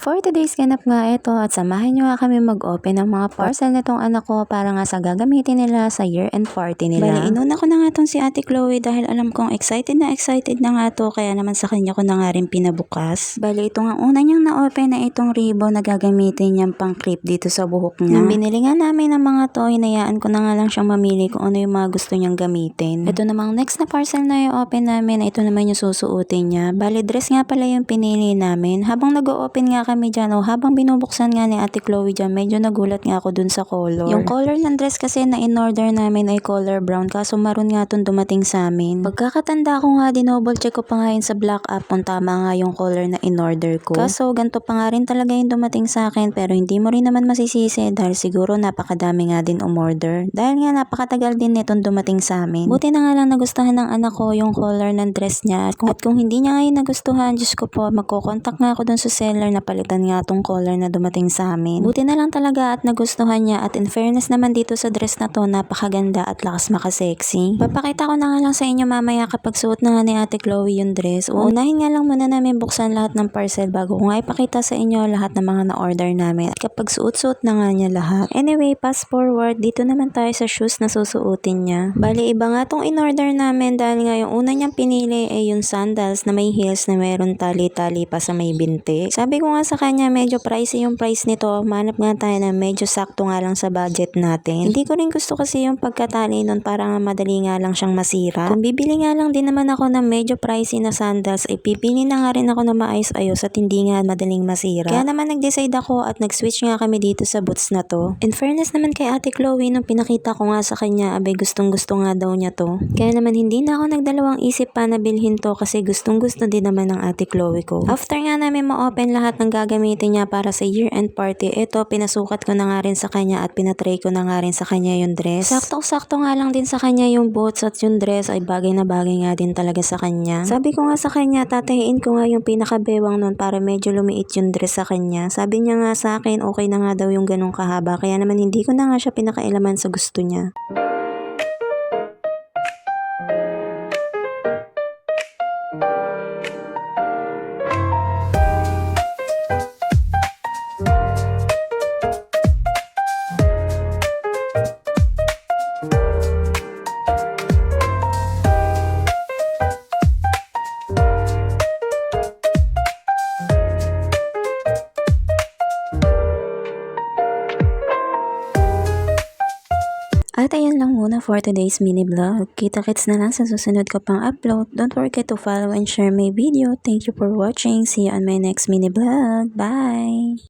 For today's ganap nga ito at samahan nyo nga kami mag-open ng mga parcel nitong anak ko para nga sa gagamitin nila sa year-end party nila. Bali, inuna ko na nga tong si Ate Chloe dahil alam kong excited na nga to, kaya naman sa kanya ko na nga rin pinabukas. Bali, ito nga una niyang na-open na itong ribbon na gagamitin niyang pang clip dito sa buhok niya. Nang binili nga namin ng mga to, hinayaan ko na nga lang siyang mamili kung ano yung mga gusto niyang gamitin. Ito namang next na parcel na i-open namin, ito naman yung susuotin niya. Bali, dress nga pala yung pinili namin. Habang nag-o-open nga kami dyan, habang binubuksan nga ni Ate Chloe dyan, medyo nagulat nga ako dun sa color. Yung color ng dress kasi na in-order namin ay color brown, kaso maroon nga tong dumating sa amin. Pagkakatanda ko nga, dinouble check ko pa nga yun sa black app kung tama nga yung color na in-order ko. Kaso ganito pa nga rin talaga yung dumating sa akin, pero hindi mo rin naman masisisi dahil siguro napakadami nga din umorder. Dahil nga napakatagal din nitong dumating sa amin. Buti na nga lang nagustuhan ng anak ko yung color ng dress niya. At kung hindi niya nga yung nagustuhan, Diyos ko po, magkocontact nga ako dun sa seller na palitan nga tong color na dumating sa amin. Buti na lang talaga at nagustuhan niya, at in fairness naman dito sa dress na to, napakaganda at lakas makasexy. Papakita ko na nga lang sa inyo mamaya kapag suot na nga ni Ate Chloe yung dress. Uunahin nga lang muna namin buksan lahat ng parcel bago ko nga ipakita sa inyo lahat ng mga na-order namin at kapag suot-suot na nga niya lahat. Anyway, fast forward, dito naman tayo sa shoes na susuotin niya. Bali, iba nga tong in-order namin dahil nga yung una niyang pinili ay yung sandals na may heels na mayroon tali-tali pa sa may binti. Sabi ko nga sa kanya, medyo pricey yung price nito. Manap nga tayo na medyo sakto nga lang sa budget natin. Hindi ko rin gusto kasi yung pagkatali nun, para nga madali nga lang siyang masira. Kung bibili nga lang din naman ako ng medyo pricey na sandals, ay pipili na nga rin ako na maayos-ayos at hindi nga madaling masira. Kaya naman nag-decide ako at nag-switch nga kami dito sa boots na to. In fairness naman kay Ate Chloe, nung pinakita ko nga sa kanya, abay gustong-gusto nga daw niya to. Kaya naman hindi na ako nagdalawang isip pa na bilhin to kasi gustong-gusto din naman ng Ate Chloe ko. After nga namin ma-open lahat ng gagamitin niya para sa year-end party, ito pinasukat ko na nga rin sa kanya at pinatry ko na nga rin sa kanya yung dress. Sakto-sakto nga lang din sa kanya yung boots at yung dress ay bagay na bagay nga din talaga sa kanya. Sabi ko nga sa kanya, tatahiin ko nga yung pinakabewang nun para medyo lumiit yung dress sa kanya. Sabi niya nga sa akin, okay na nga daw yung ganong kahaba, kaya naman hindi ko na nga siya pinakailaman sa gusto niya. At ayan lang muna for today's mini vlog. Kita-kits na lang sa susunod ko pang upload. Don't forget to follow and share my video. Thank you for watching. See you on my next mini vlog. Bye!